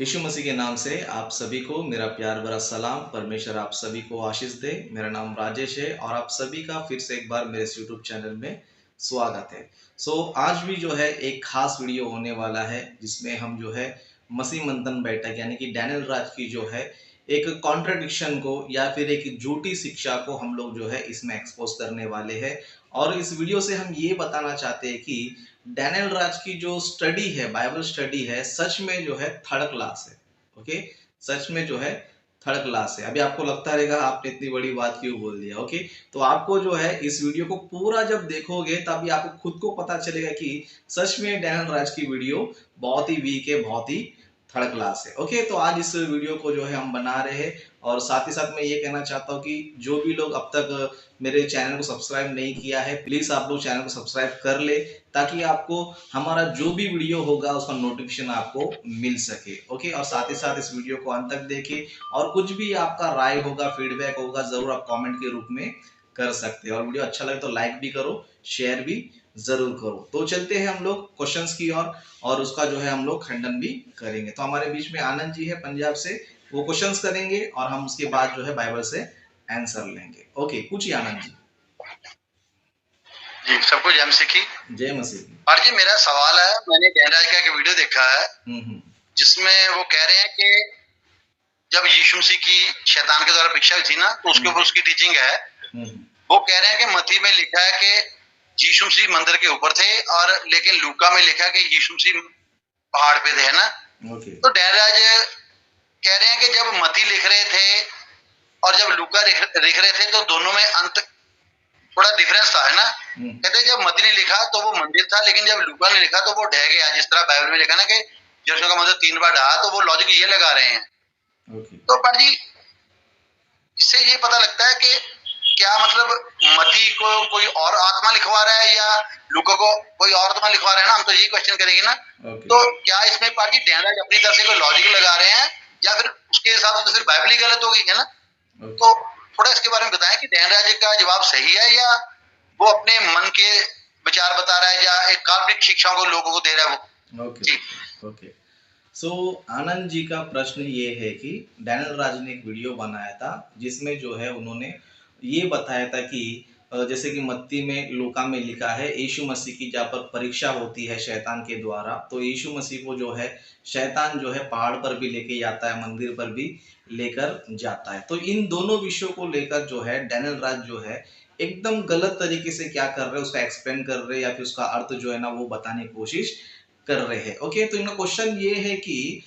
यीशु मसीह के नाम से आप सभी को मेरा प्यार भरा सलाम। परमेश्वर आप सभी को आशीष दे। मेरा नाम राजेश है और आप सभी का फिर से एक बार मेरे इस यूट्यूब चैनल में स्वागत है। आज भी जो है एक खास वीडियो होने वाला है जिसमें हम जो है मसीह मंथन बैठक यानी कि डैनियल राज की जो है एक कॉन्ट्रडिक्शन को या फिर एक झूठी शिक्षा को हम लोग जो है इसमें एक्सपोज करने वाले हैं। और इस वीडियो से हम ये बताना चाहते हैं कि डैनियल राज की जो स्टडी है, बाइबल स्टडी है, सच में जो है थर्ड क्लास है। ओके, सच में जो है थर्ड क्लास है। अभी आपको लगता रहेगा आपने इतनी बड़ी बात क्यों बोल दिया। ओके, तो आपको जो है इस वीडियो को पूरा जब देखोगे तभी आपको खुद को पता चलेगा कि सच में डैनियल राज की वीडियो बहुत ही वीक है, बहुत ही थर्ड क्लास है। ओके, तो आज इस वीडियो को जो है हम बना रहे हैं और साथ ही साथ मैं ये कहना चाहता हूँ कि जो भी लोग अब तक मेरे चैनल को सब्सक्राइब नहीं किया है, प्लीज आप लोग चैनल को सब्सक्राइब कर ले ताकि आपको हमारा जो भी वीडियो होगा उसका नोटिफिकेशन आपको मिल सके। ओके, और साथ ही साथ इस वीडियो को अंत तक देखें और कुछ भी आपका राय होगा, फीडबैक होगा, जरूर आप कमेंट के रूप में कर सकते हैं। और वीडियो अच्छा लगे तो लाइक भी करो, शेयर भी जरूर करो। तो चलते हैं हम लोग क्वेश्चंस की ओर और उसका जो है हम लोग खंडन भी करेंगे। तो हमारे बीच में आनंद जी है पंजाब से, वो क्वेश्चंस करेंगे और हम उसके बाद जो है बाइबल से आंसर लेंगे। ओके, पूछिए आनंद जी। जी, सबको जय मसीह की। जय मसीह। और जी मेरा सवाल है, मैंने डैनियल राज का एक वीडियो देखा है जिसमें वो कह रहे हैं कि जब यीशु मसीह की शैतान के द्वारा परीक्षा हुई थी ना, तो उसके ऊपर उसकी टीचिंग है। वो कह रहे हैं कि मत्ती में लिखा है कि यीशु मसीह मंदिर के ऊपर थे, और लेकिन लूका में लिखा है कि यीशु मसीह पहाड़ पे थे, है ना। तो डैनियल राज कह रहे हैं कि जब मत्ती लिख रहे थे और जब लूका लिख रहे थे तो दोनों में अंत थोड़ा डिफरेंस था, है ना। कहते जब मत्ती ने लिखा तो वो मंदिर था, लेकिन जब लूका ने लिखा तो वो ढह गया। जिस तरह बाइबल में लिखा ना कि यीशु का मंदिर 3 बार ढहा, तो वो लॉजिक ये लगा रहे हैं। तो पर जी इससे ये पता लगता है कि क्या मतलब मत्ती को कोई और आत्मा लिखवा रहा है या लूका को कोई और आत्मा लिखवा रहा है ना। हम तो यही क्वेश्चन करेंगे ना। तो क्या इसमें पार्टी डैनियल अपनी तरफ से कोई लॉजिक लगा रहे हैं या फिर उसके हिसाब से तो फिर बाइबल ही गलत होगी, है ना। तो थोड़ा इसके बारे में बताएं कि डैनियल का जवाब सही है या वो अपने मन के विचार बता रहा है या एक काल्पनिक शिक्षाओं को लोगों को दे रहा है वो। ओके, सो आनंद जी का प्रश्न ये है कि डैनियल राज ने एक वीडियो बनाया था जिसमें जो है उन्होंने ये बताया था कि जैसे कि मत्ती में, लूका में लिखा है यीशु मसीह की जहाँ पर परीक्षा होती है शैतान के द्वारा, तो यीशु मसीह को जो है शैतान जो है पहाड़ पर भी लेके जाता है, मंदिर पर भी लेकर जाता है। तो इन दोनों विषयों को लेकर जो है डैनियल राज जो है एकदम गलत तरीके से क्या कर रहे हैं, उसका एक्सप्लेन कर रहे हैं या फिर उसका अर्थ जो है ना वो बताने की कोशिश कर रहे हैं। ओके, तो इनका क्वेश्चन ये है कि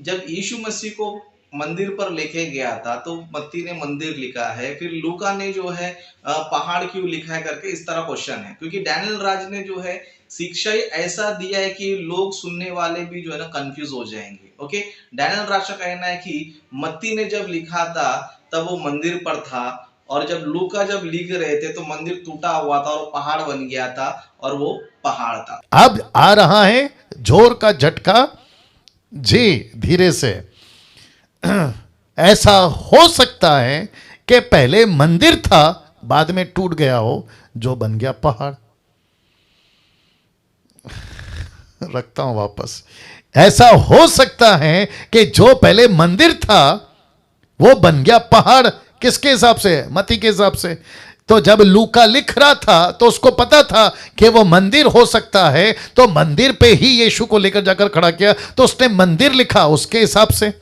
जब यीशु मसीह को मंदिर पर लेके गया था तो मत्ती ने मंदिर लिखा है, फिर लूका ने जो है पहाड़ क्यों लिखा है करके इस तरह क्वेश्चन है, क्योंकि डैनियल राज ने जो है शिक्षा ही ऐसा दिया है कि लोग सुनने वाले भी जो है ना कंफ्यूज हो जाएंगे। ओके, डैनियल राज का कहना है कि मत्ती ने जब लिखा था तब वो मंदिर पर था और जब लूका जब लिख रहे थे तो मंदिर टूटा हुआ था और पहाड़ बन गया था और वो पहाड़ था। अब आ रहा है जोर का झटका जी, धीरे से। ऐसा हो सकता है कि पहले मंदिर था, बाद में टूट गया हो, जो बन गया पहाड़। रखता हूं वापस। ऐसा हो सकता है कि जो पहले मंदिर था वो बन गया पहाड़। किसके हिसाब से? मत्ती के हिसाब से। तो जब लूका लिख रहा था तो उसको पता था कि वो मंदिर हो सकता है, तो मंदिर पे ही यीशु को लेकर जाकर खड़ा किया, तो उसने मंदिर लिखा उसके हिसाब से।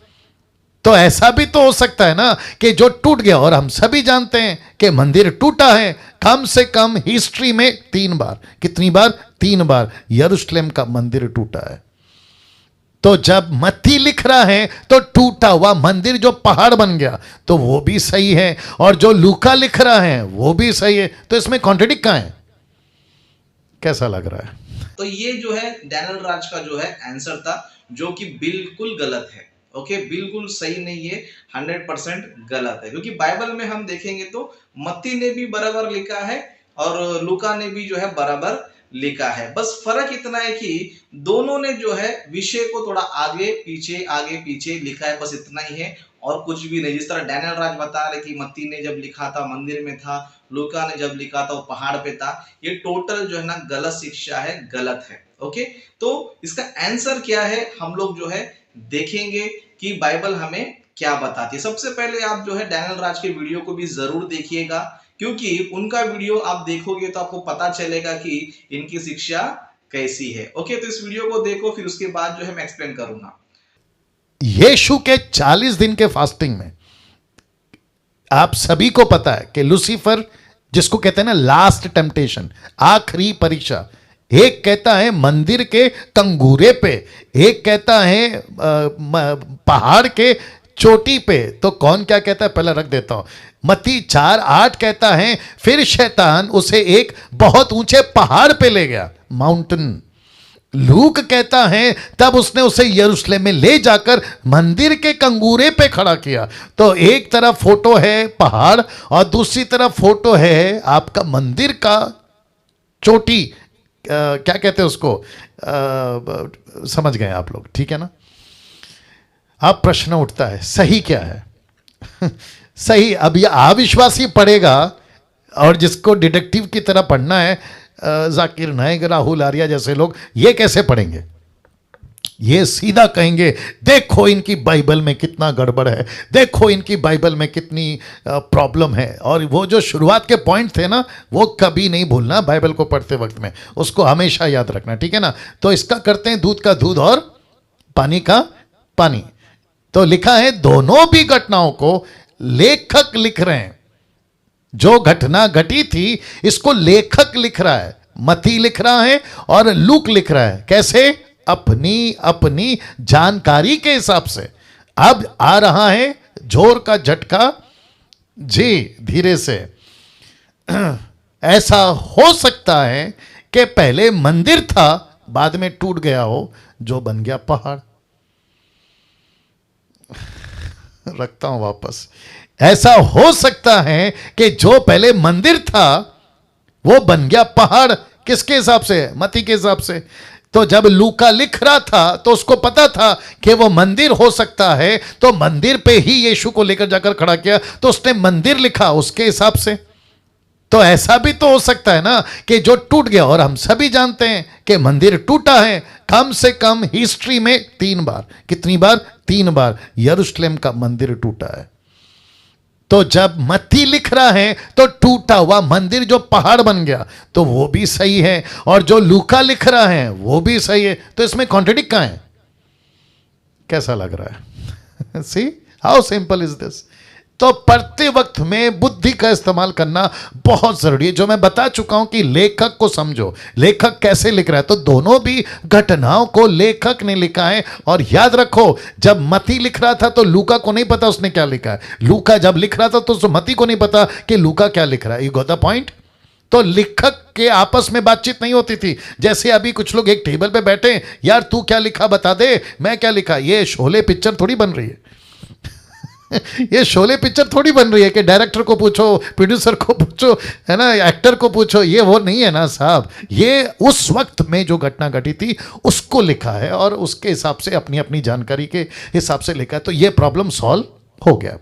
तो ऐसा भी तो हो सकता है ना कि जो टूट गया, और हम सभी जानते हैं कि मंदिर टूटा है कम से कम हिस्ट्री में 3 बार। कितनी बार? 3 बार यरूशलेम का मंदिर टूटा है। तो जब मत्ती लिख रहा है तो टूटा हुआ मंदिर जो पहाड़ बन गया, तो वो भी सही है, और जो लूका लिख रहा है वो भी सही है। तो इसमें कॉन्ट्रडिक्ट कहां है? कैसा लग रहा है? तो ये जो है डैनियल राज का जो है आंसर था, जो कि बिल्कुल गलत है। ओके, बिल्कुल सही नहीं है, 100% गलत है। क्योंकि बाइबल में हम देखेंगे तो मत्ती ने भी बराबर लिखा है और लूका ने भी जो है बराबर लिखा है। बस फर्क इतना है कि दोनों ने जो है विषय को थोड़ा आगे पीछे लिखा है, बस इतना ही है और कुछ भी नहीं। जिस तरह डैनियल राज बता रहे कि मत्ती ने जब लिखा था मंदिर में था, लूका ने जब लिखा था वो पहाड़ पे था, ये टोटल जो है ना गलत शिक्षा है, गलत है। ओके, तो इसका आंसर क्या है हम लोग जो है देखेंगे कि बाइबल हमें क्या बताती है। सबसे पहले आप जो है डैनियल राज के वीडियो को भी जरूर देखिएगा, क्योंकि उनका वीडियो आप देखोगे तो आपको पता चलेगा कि इनकी शिक्षा कैसी है। ओके, तो इस वीडियो को देखो, फिर उसके बाद जो है मैं एक्सप्लेन करूंगा। यीशु के 40 दिन के फास्टिंग में आप सभी को पता है कि लूसीफर, जिसको कहते हैं ना लास्ट टेम्पटेशन, आखिरी परीक्षा, एक कहता है मंदिर के कंगूरे पे, एक कहता है पहाड़ के चोटी पे। तो कौन क्या कहता है पहले रख देता हूं। मत्ती 4:8 कहता है फिर शैतान उसे एक बहुत ऊंचे पहाड़ पे ले गया, माउंटेन। लूक कहता है तब उसने उसे यरूशलेम में ले जाकर मंदिर के कंगूरे पे खड़ा किया। तो एक तरफ फोटो है पहाड़ और दूसरी तरफ फोटो है आपका मंदिर का चोटी, क्या कहते हैं उसको, समझ गए आप लोग, ठीक है ना। अब प्रश्न उठता है सही क्या है। सही अब ये अविश्वासी पढ़ेगा और जिसको डिटेक्टिव की तरह पढ़ना है, जाकिर नायक, राहुल आर्या जैसे लोग, ये कैसे पढ़ेंगे। ये सीधा कहेंगे देखो इनकी बाइबल में कितना गड़बड़ है, देखो इनकी बाइबल में कितनी प्रॉब्लम है। और वो जो शुरुआत के पॉइंट थे ना, वो कभी नहीं भूलना बाइबल को पढ़ते वक्त में, उसको हमेशा याद रखना, ठीक है ना। तो इसका करते हैं दूध का दूध और पानी का पानी। तो लिखा है दोनों भी घटनाओं को लेखक लिख रहे हैं। जो घटना घटी थी इसको लेखक लिख रहा है, मत्ती लिख रहा है और लूक लिख रहा है। कैसे? अपनी अपनी जानकारी के हिसाब से। अब आ रहा है जोर का झटका जी, धीरे से। ऐसा हो सकता है कि पहले मंदिर था, बाद में टूट गया हो, जो बन गया पहाड़। रखता हूं वापस। ऐसा हो सकता है कि जो पहले मंदिर था वो बन गया पहाड़। किसके हिसाब से? मत्ती के हिसाब से। तो जब लूका लिख रहा था तो उसको पता था कि वो मंदिर हो सकता है, तो मंदिर पे ही यीशु को लेकर जाकर खड़ा किया, तो उसने मंदिर लिखा उसके हिसाब से। तो ऐसा भी तो हो सकता है ना कि जो टूट गया, और हम सभी जानते हैं कि मंदिर टूटा है कम से कम हिस्ट्री में 3 बार। कितनी बार? 3 बार यरूशलेम का मंदिर टूटा है। तो जब मत्ती लिख रहा है तो टूटा हुआ मंदिर जो पहाड़ बन गया, तो वो भी सही है, और जो लूका लिख रहा है वो भी सही है। तो इसमें कॉन्ट्रडिक्ट कहां है? कैसा लग रहा है? See how simple is this. तो पढ़ते वक्त में बुद्धि का इस्तेमाल करना बहुत जरूरी है, जो मैं बता चुका हूं कि लेखक को समझो, लेखक कैसे लिख रहा है। तो दोनों भी घटनाओं को लेखक ने लिखा है। और याद रखो, जब मत्ती लिख रहा था तो लूका को नहीं पता उसने क्या लिखा है। लूका जब लिख रहा था तो मत्ती को नहीं पता कि लूका क्या लिख रहा है। You got the point. तो लेखक के आपस में बातचीत नहीं होती थी। जैसे अभी कुछ लोग एक टेबल पे बैठे, यार तू क्या लिखा बता दे, मैं क्या लिखा। ये शोले पिक्चर थोड़ी बन रही है। ये शोले पिक्चर थोड़ी बन रही है कि डायरेक्टर को पूछो, प्रोड्यूसर को पूछो, है ना, एक्टर को पूछो। ये वो नहीं है ना साहब। ये उस वक्त में जो घटना घटी थी उसको लिखा है और उसके हिसाब से अपनी अपनी जानकारी के हिसाब से लिखा है। तो ये प्रॉब्लम सॉल्व हो गया।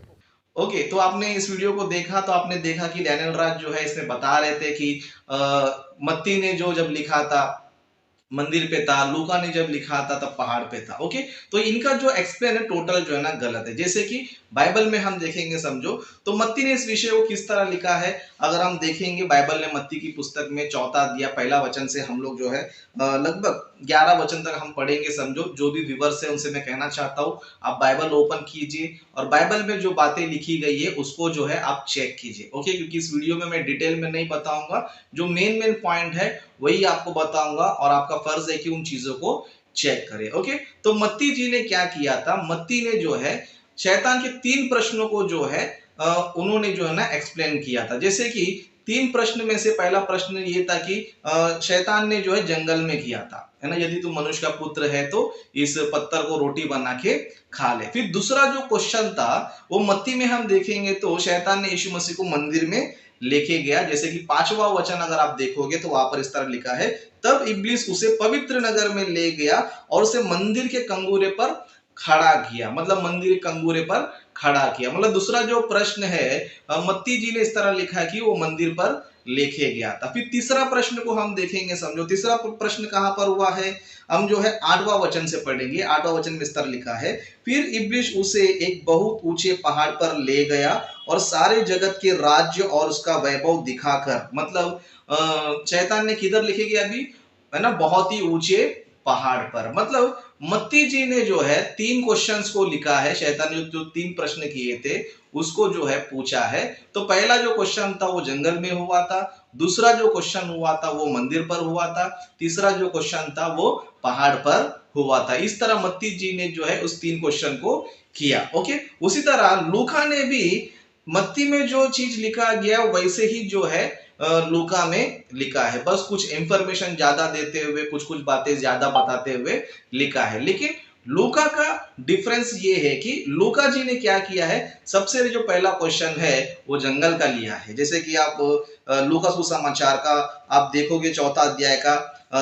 ओके, तो आपने इस वीडियो को देखा तो आपने देखा कि डैनियल राज जो है इसमें बता रहे थे कि मत्ती ने जो जब लिखा था मंदिर पे था, लूका ने जब लिखा था तब पहाड़ पे था। ओके, तो इनका जो एक्सप्लेन है टोटल जो है ना गलत है। जैसे कि बाइबल में हम देखेंगे, समझो, तो मत्ती ने इस विषय को किस तरह लिखा है। अगर हम देखेंगे बाइबल ने मत्ती की पुस्तक में 4 अध्याय 1 वचन से हम लोग जो है लगभग 11 वचन तक हम पढ़ेंगे। समझो, जो भी व्यूअर्स है उनसे मैं कहना चाहता हूँ आप बाइबल ओपन कीजिए और बाइबल में जो बातें लिखी गई है उसको जो है आप चेक कीजिए। ओके, क्योंकि इस वीडियो में मैं डिटेल में नहीं बताऊंगा, जो मेन पॉइंट है वही आपको बताऊंगा और आपका फर्ज है कि उन चीजों को चेक करें। ओके, तो मत्ती जी ने क्या किया था, मत्ती ने जो है शैतान के 3 प्रश्नों को जो है उन्होंने जो है ना एक्सप्लेन किया था। जैसे कि 3 प्रश्न में से पहला प्रश्न ये था कि शैतान ने जो है जंगल में किया था, है ना, यदि तू मनुष्य का पुत्र है तो इस पत्थर को रोटी बना के खा ले। फिर दूसरा जो क्वेश्चन था वो मत्ती में हम देखेंगे तो शैतान ने यीशु मसीह को मंदिर में लेके गया। जैसे कि 5वां वचन अगर आप देखोगे तो वहां पर इस तरह लिखा है, तब इब्लिस उसे पवित्र नगर में ले गया और उसे मंदिर के कंगूरे पर खड़ा किया। मतलब मंदिर के कंगूरे पर खड़ा किया। मतलब दूसरा जो प्रश्न है मत्ती जी ने इस तरह लिखा है कि वो मंदिर पर लेके गया था। फिर तीसरा प्रश्न को हम देखेंगे, समझो तीसरा प्रश्न कहां पर हुआ है, हम जो है 8वां वचन से पढ़ेंगे। 8वां वचन में इस तरह लिखा है, फिर इब्लीस उसे एक बहुत ऊंचे पहाड़ पर ले गया और सारे जगत के राज्य और उसका वैभव दिखाकर, मतलब शैतान ने किधर लिखे गया अभी, है ना, बहुत ही ऊंचे पहाड़ पर। मतलब मत्ती जी ने जो है 3 क्वेश्चंस को लिखा है, शैतान ने जो 3 प्रश्न किए थे उसको जो है पूछा है। तो पहला जो क्वेश्चन था वो जंगल में हुआ था, दूसरा जो क्वेश्चन हुआ था वो मंदिर पर हुआ था, तीसरा जो क्वेश्चन था वो पहाड़ पर हुआ था। इस तरह मत्ती जी ने जो है उस 3 क्वेश्चन को किया। ओके, उसी तरह लूका ने भी मत्ती में जो चीज लिखा गया वैसे ही जो है लूका में लिखा है, बस कुछ इंफॉर्मेशन ज्यादा देते हुए, कुछ कुछ बातें ज्यादा बताते हुए लिखा है। लेकिन लूका का डिफरेंस ये है कि लूका जी ने क्या किया है, सबसे जो पहला क्वेश्चन है वो जंगल का लिया है। जैसे कि आप लूका सुसमाचार का आप देखोगे 4था अध्याय का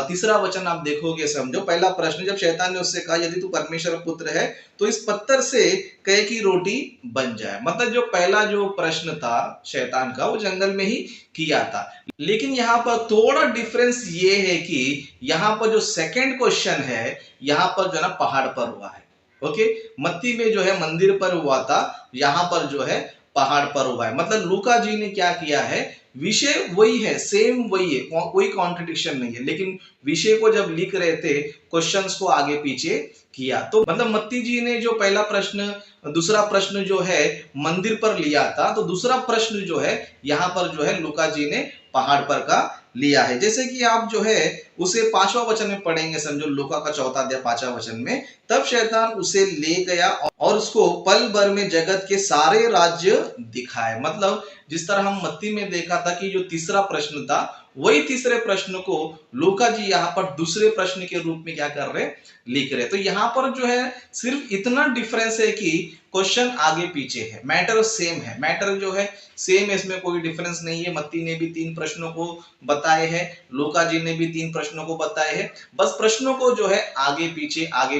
तीसरा वचन आप देखोगे, समझो पहला प्रश्न जब शैतान ने उससे कहा यदि तू परमेश्वर पुत्र है तो इस पत्थर से कहे की रोटी बन जाए। मतलब जो पहला जो प्रश्न था शैतान का वो जंगल में ही किया था। लेकिन यहाँ पर थोड़ा डिफरेंस ये है कि यहाँ पर जो सेकंड क्वेश्चन है यहाँ पर जो है ना पहाड़ पर हुआ है। ओके, मत्ती में जो है मंदिर पर हुआ था, यहाँ पर जो है पहाड़ पर हुआ है। मतलब लूका जी ने क्या किया है, विषय वही है, सेम वही है, कोई कॉन्ट्रडिक्शन नहीं है, लेकिन विषय को जब लिख रहे थे क्वेश्चंस को आगे पीछे किया। तो मतलब मत्ती जी ने जो पहला प्रश्न, दूसरा प्रश्न जो है मंदिर पर लिया था, तो दूसरा प्रश्न जो है यहाँ पर जो है लूका जी ने पहाड़ पर का लिया है। जैसे कि आप जो है उसे 5वां वचन में पढ़ेंगे, समझो लूका का 4था अध्याय 5वां वचन में, तब शैतान उसे ले गया और उसको पल भर में जगत के सारे राज्य दिखाए। मतलब जिस तरह हम मत्ती में देखा था कि जो तीसरा प्रश्न था वही तीसरे प्रश्न को लूका जी यहाँ पर दूसरे प्रश्न के रूप में क्या कर रहे, लिख रहे। तो यहाँ पर जो है सिर्फ इतना डिफरेंस है कि क्वेश्चन आगे पीछे है, मैटर सेम है, मैटर जो है सेम है, इसमें कोई डिफरेंस नहीं है। मत्ती ने भी 3 प्रश्नों को बताए हैं, लूका जी ने भी 3 प्रश्नों को बताए हैं, बस प्रश्नों को जो है आगे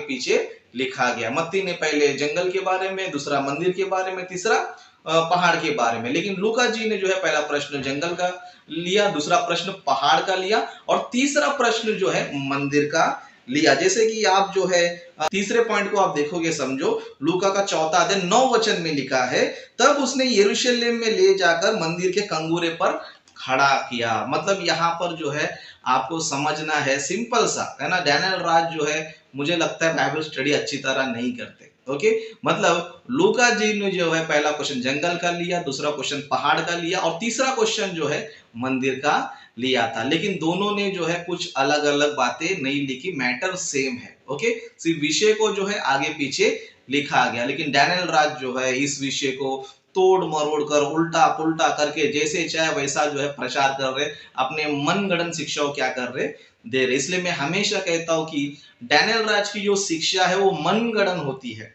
पीछे लिखा गया। मत्ती ने पहले जंगल के बारे में, दूसरा मंदिर के बारे में, तीसरा पहाड़ के बारे में। लेकिन लूका जी ने जो है पहला प्रश्न जंगल का लिया, दूसरा प्रश्न पहाड़ का लिया और तीसरा प्रश्न जो है मंदिर का लिया। जैसे कि आप जो है तीसरे पॉइंट को आप देखोगे, समझो लूका का 4था अध्याय 9 वचन में लिखा है, तब उसने यरूशलेम में ले जाकर मंदिर के कंगूरे पर खड़ा किया। मतलब यहाँ पर जो है आपको समझना है, सिंपल सा है ना। डैनियल राज जो है मुझे लगता है बाइबल स्टडी अच्छी तरह नहीं करते। ओके, मतलब लूका जी ने जो है पहला क्वेश्चन जंगल का लिया, दूसरा क्वेश्चन पहाड़ का लिया और तीसरा क्वेश्चन जो है मंदिर का लिया था। लेकिन दोनों ने जो है कुछ अलग अलग बातें नहीं लिखी, मैटर सेम है। ओके, सिर्फ विषय को जो है आगे पीछे लिखा गया। लेकिन डैनियल राज जो है इस विषय को तोड़ मरोड़ कर, उल्टा पुल्टा करके जैसे चाहे वैसा जो है प्रचार कर रहे, अपने मनगढ़ंत शिक्षा क्या कर रहे, दे रहे। इसलिए मैं हमेशा कहता हूं कि डैनियल राज की जो शिक्षा है वो मनगढ़ंत होती है,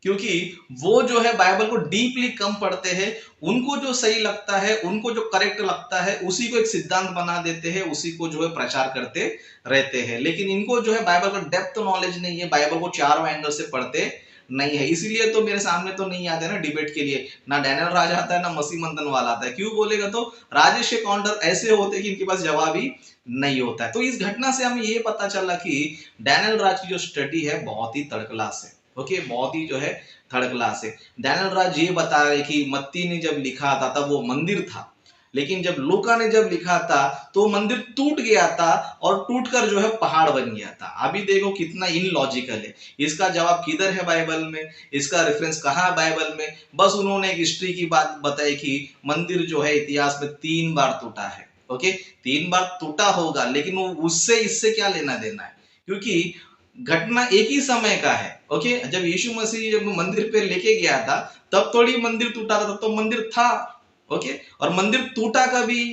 क्योंकि वो जो है बाइबल को डीपली कम पढ़ते हैं। उनको जो सही लगता है, उनको जो करेक्ट लगता है उसी को एक सिद्धांत बना देते हैं, उसी को जो है प्रचार करते रहते हैं। लेकिन इनको जो है बाइबल का डेप्थ नॉलेज नहीं है, बाइबल को चारों एंगल से पढ़ते नहीं है। इसीलिए तो मेरे सामने तो नहीं आते ना डिबेट के लिए, ना डैनियल राज आता है ना मसीह मंथन वाला आता है। क्यों बोलेगा तो राजेश के काउंटर ऐसे होते हैं कि इनके पास जवाब ही नहीं होता है। तो इस घटना से हमें ये पता चला कि डैनियल राज की जो स्टडी है बहुत ही थर्ड क्लास है। ओके, बहुत ही जो है थर्ड क्लास है। डैनियल राज ये बता रहे कि मत्ती ने जब लिखा था तब वो मंदिर था, लेकिन जब लूका ने जब लिखा था तो मंदिर टूट गया था और टूटकर जो है पहाड़ बन गया था। अभी देखो कितना इनलॉजिकल है। इसका जवाब किधर है बाइबल में, इसका रेफरेंस कहाँ है बाइबल में? बस उन्होंने एक हिस्ट्री की बात बताई कि मंदिर जो है इतिहास में 3 बार टूटा है। ओके, 3 बार टूटा होगा, लेकिन वो उससे इससे क्या लेना देना है, क्योंकि घटना एक ही समय का है। ओके, जब यीशु मसीह जब मंदिर पे लेके गया था तब थोड़ी मंदिर टूटा था, तब तो मंदिर था। ओके, और मंदिर टूटा कभी,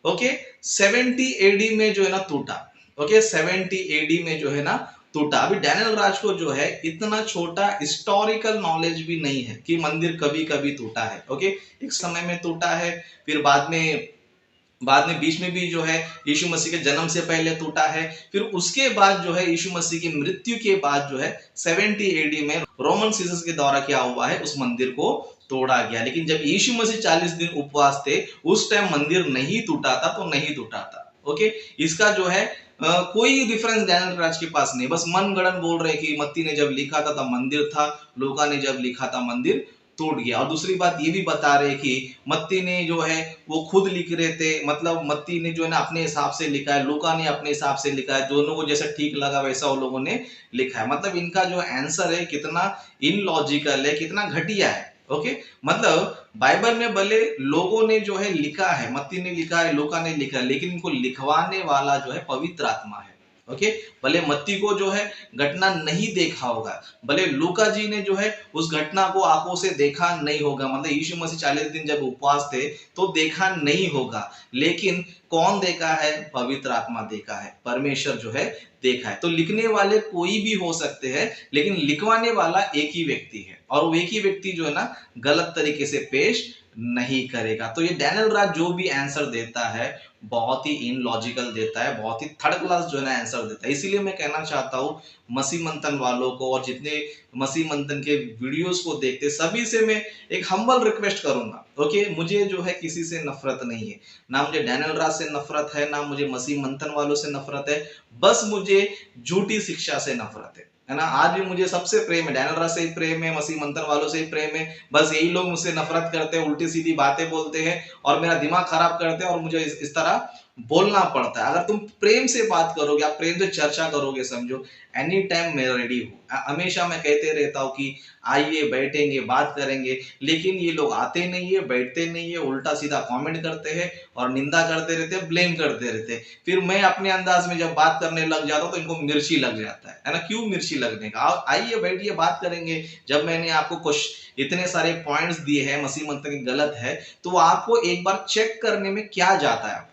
ओके 70 एडी में जो है ना टूटा। ओके, 70 एडी में जो है ना टूटा। अभी डैनियल राज को जो है इतना छोटा हिस्टोरिकल नॉलेज भी नहीं है कि मंदिर कभी कभी टूटा है। ओके, एक समय में टूटा है, फिर बाद में बीच में भी जो है यीशु मसीह के जन्म से पहले टूटा है, फिर उसके बाद जो है यीशु मसीह की मृत्यु के बाद जो है 70 एडी में रोमन सीजर्स के द्वारा क्या हुआ है, उस मंदिर को तोड़ा गया। लेकिन जब यीशु मसीह 40 दिन उपवास थे, उस टाइम मंदिर नहीं टूटा था, तो नहीं टूटा था। ओके, इसका जो है कोई डिफरेंस डैनियल राज के पास नहीं। बस मन गढ़ंत बोल रहे कि मत्ती ने जब लिखा था तब मंदिर था, लूका ने जब लिखा था मंदिर टूट गया। और दूसरी बात ये भी बता रहे कि मत्ती ने जो है वो खुद लिख रहे थे, मतलब मत्ती ने जो है ना अपने हिसाब से लिखा है, लूका ने अपने हिसाब से लिखा है, दोनों को जैसा ठीक लगा वैसा वो लोगों ने लिखा है। मतलब इनका जो आंसर है कितना इनलॉजिकल है, कितना घटिया है। ओके, मतलब बाइबल में भले लोगों ने जो है लिखा है, मत्ती ने लिखा है, लूका ने लिखा है, लेकिन इनको लिखवाने वाला जो है पवित्र आत्मा है। ओके, भले मत्ती को जो है घटना नहीं देखा होगा, भले लूका जी ने जो है उस घटना को आंखों से देखा नहीं होगा, मतलब यीशु मसीह 40 दिन जब उपवास थे तो देखा नहीं होगा, लेकिन कौन देखा है? पवित्र आत्मा देखा है, परमेश्वर जो है देखा है। तो लिखने वाले कोई भी हो सकते हैं, लेकिन लिखवाने वाला एक ही व्यक्ति है, और वो एक ही व्यक्ति जो है ना गलत तरीके से पेश नहीं करेगा। तो ये डैनियल राज जो भी आंसर देता है बहुत ही इनलॉजिकल देता है, बहुत ही थर्ड क्लास जो है ना आंसर देता है। इसीलिए मैं कहना चाहता हूँ मसीह मंथन वालों को और जितने मसीह मंथन के वीडियोस को देखते सभी से मैं एक हम्बल रिक्वेस्ट करूंगा। ओके, मुझे जो है किसी से नफरत नहीं है, ना मुझे डैनियल राज से नफरत है, ना मुझे मसीह मंथन वालों से नफरत है, बस मुझे झूठी शिक्षा से नफरत है ना। आज भी मुझे सबसे प्रेम है, डैनियल राज से ही प्रेम है, मसीह मंथन वालों से ही प्रेम है। बस यही लोग मुझसे नफरत करते हैं, उल्टी सीधी बातें बोलते हैं और मेरा दिमाग खराब करते हैं, और मुझे इस तरह बोलना पड़ता है। अगर तुम प्रेम से बात करोगे, आप प्रेम से चर्चा करोगे, समझो एनी टाइम मैं रेडी हूँ। हमेशा मैं कहते रहता हूँ कि आइए बैठेंगे बात करेंगे, लेकिन ये लोग आते नहीं है, बैठते नहीं है, उल्टा सीधा कमेंट करते हैं और निंदा करते रहते हैं, ब्लेम करते रहते हैं। फिर मैं अपने अंदाज में जब बात करने लग जाता हूँ तो इनको मिर्ची लग जाता है ना। क्यों मिर्ची लगने का? आइए बैठिए बात करेंगे। जब मैंने आपको कुछ इतने सारे पॉइंट्स दिए हैं मसीह मंत्र के गलत है, तो आपको एक बार चेक करने में क्या जाता है,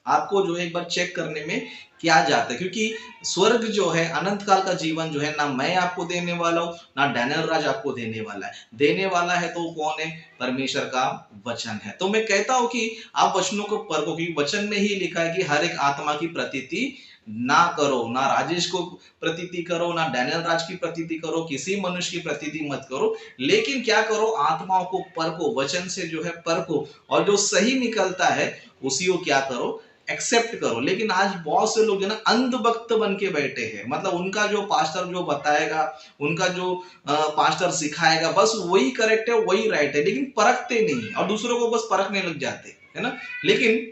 आपको जो है एक बार चेक करने में क्या जाता है। क्योंकि स्वर्ग जो है, अनंत काल का जीवन जो है ना मैं आपको देने वाला हूं, ना डैनियल राज आपको देने वाला है। देने वाला है तो कौन है? परमेश्वर का वचन है। तो मैं कहता हूं कि आप वचनों को पढ़ो, क्योंकि वचन में ही लिखा है कि हर एक आत्मा की प्रतीति ना करो, ना राजेश को प्रतीति करो, ना डैनियल राज की प्रतीति करो, किसी मनुष्य की प्रतीति मत करो, लेकिन क्या करो? आत्माओं को परखो, वचन से जो है परखो, और जो सही निकलता है उसी को क्या करो? एक्सेप्ट करो। लेकिन आज बहुत से लोग जो ना अंधभक्त बन के बैठे हैं, मतलब उनका जो पास्टर जो बताएगा, उनका जो पास्टर सिखाएगा, बस वही करेक्ट है, वही राइट है, लेकिन परखते नहीं और दूसरों को बस परखने लग जाते है ना। लेकिन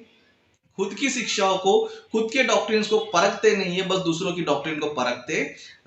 खुद की शिक्षाओं को, खुद के डॉक्ट्रिन्स को परखते नहीं है, बस दूसरों की डॉक्ट्रिन को परखते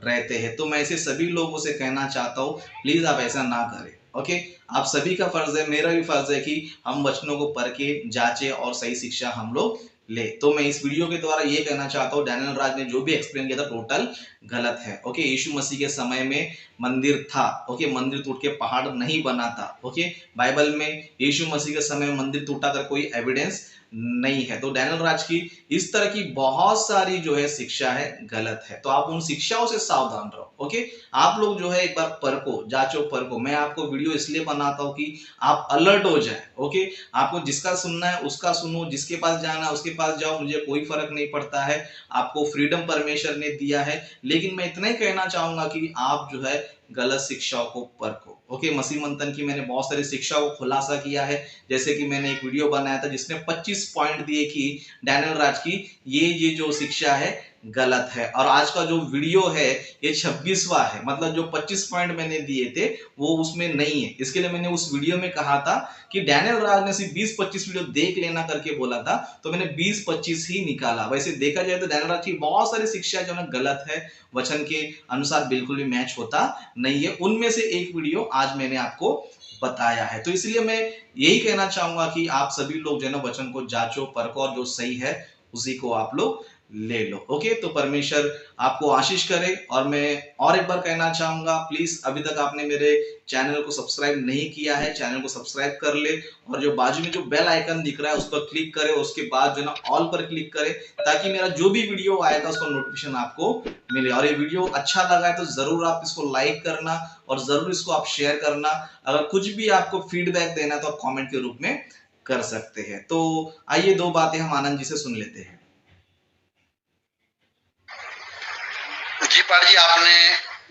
रहते हैं। तो मैं ऐसे सभी लोगों से कहना चाहता हूँ, प्लीज आप ऐसा ना करें। ओके, आप सभी का फर्ज है, मेरा भी फर्ज है कि हम वचनों को परखे, जांचे और सही शिक्षा हम लोग ले। तो मैं इस वीडियो के द्वारा ये कहना चाहता हूँ, डैनियल राज ने जो भी एक्सप्लेन किया था टोटल गलत है। ओके, यीशु मसीह के समय में मंदिर था। ओके, मंदिर टूट के पहाड़ नहीं बना था। ओके, बाइबल में यीशु मसीह के समय मंदिर टूटा कर कोई एविडेंस नहीं है। तो डैनियल राज की इस तरह की बहुत सारी जो है शिक्षा है गलत है, तो आप उन शिक्षाओं से सावधान रहो। ओके, आप लोग जो है एक बार परखो, जांचो परखो। मैं आपको वीडियो इसलिए बनाता हूँ कि आप अलर्ट हो जाए। ओके, आपको जिसका सुनना है उसका सुनो, जिसके पास जाना है उसके पास जाओ, मुझे कोई फर्क नहीं पड़ता है। आपको फ्रीडम परमेश्वर ने दिया है, लेकिन मैं इतना ही कहना चाहूंगा कि आप जो है गलत शिक्षाओं को परखो। ओके, मसीह मंथन की मैंने बहुत सारी शिक्षाओं को खुलासा किया है, जैसे कि मैंने एक वीडियो बनाया था जिसमें 25 पॉइंट दिए कि डैनियल राज की ये जो शिक्षा है गलत है। और आज का जो वीडियो है ये 26वां है, मतलब जो 25 पॉइंट मैंने दिए थे वो उसमें नहीं है। इसके लिए मैंने उस वीडियो में कहा था कि डैनियल राज ने सिर्फ 20-25 वीडियो देख लेना करके बोला था, तो मैंने 20-25 ही निकाला। वैसे देखा जाए तो डैनियल राज की बहुत सारी शिक्षा जो है गलत है, वचन के अनुसार बिल्कुल भी मैच होता नहीं है। उनमें से एक वीडियो आज मैंने आपको बताया है। तो इसलिए मैं यही कहना चाहूंगा कि आप सभी लोग जो है ना वचन को जांचो परखो, और जो सही है उसी को आप लोग ले लो। ओके, तो परमेश्वर आपको आशीष करे। और मैं और एक बार कहना चाहूंगा, प्लीज अभी तक आपने मेरे चैनल को सब्सक्राइब नहीं किया है, चैनल को सब्सक्राइब कर ले, और जो बाजू में जो बेल आइकन दिख रहा है उस पर क्लिक करे, उसके बाद जो ना ऑल पर क्लिक करे, ताकि मेरा जो भी वीडियो आएगा उसका नोटिफिकेशन आपको मिले। और ये वीडियो अच्छा लगा है तो जरूर आप इसको लाइक करना, और जरूर इसको आप शेयर करना। अगर कुछ भी आपको फीडबैक देना है तो आप कॉमेंट के रूप में कर सकते हैं। तो आइए दो बातें हम आनंद जी से सुन लेते हैं। जी पाल जी, आपने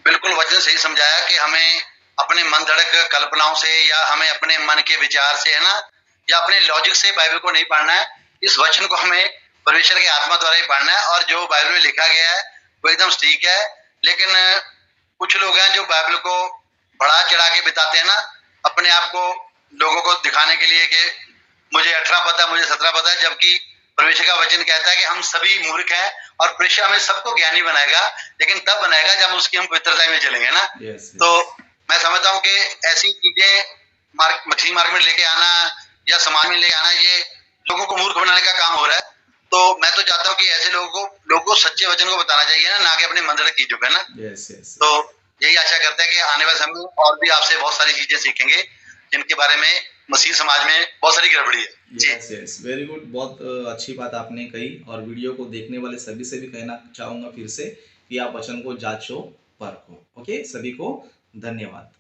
बिल्कुल वचन सही समझाया कि हमें अपने मन धड़क कल्पनाओं से या हमें अपने मन के विचार से, है ना, या अपने लॉजिक से बाइबल को नहीं पढ़ना है। इस वचन को हमें परमेश्वर की आत्मा द्वारा ही पढ़ना है, और जो बाइबल में लिखा गया है वो एकदम ठीक है। लेकिन कुछ लोग हैं जो बाइबल को बढ़ा चढ़ा के बिताते हैं ना, अपने आप को लोगों को दिखाने के लिए कि मुझे 18 पता है, मुझे 17 पता है, जबकि परमेश्वर का वचन कहता है कि हम सभी मूर्ख हैं और परमेश्वर हमें सबको ज्ञानी बनाएगा, लेकिन तब बनाएगा जब उसकी हम पवित्रता में चलेंगे ना। तो मैं समझता हूँ कि ऐसी चीजें मछली मार्केट में लेके आना या समाज में लेके आना, ये लोगों को मूर्ख बनाने का काम हो रहा है। तो मैं तो चाहता हूँ कि ऐसे लोगों को सच्चे वचन को बताना चाहिए ना कि अपने मंदिर की चीजों का ना। तो यही आशा करते हैं कि आने वाले समय में और भी आपसे बहुत सारी चीजें सीखेंगे जिनके बारे में मसीह समाज में बहुत सारी गड़बड़ी है। यस यस, वेरी गुड, बहुत अच्छी बात आपने कही। और वीडियो को देखने वाले सभी से भी कहना चाहूंगा फिर से कि आप वचन को जांचो परखो। ओके, सभी को धन्यवाद।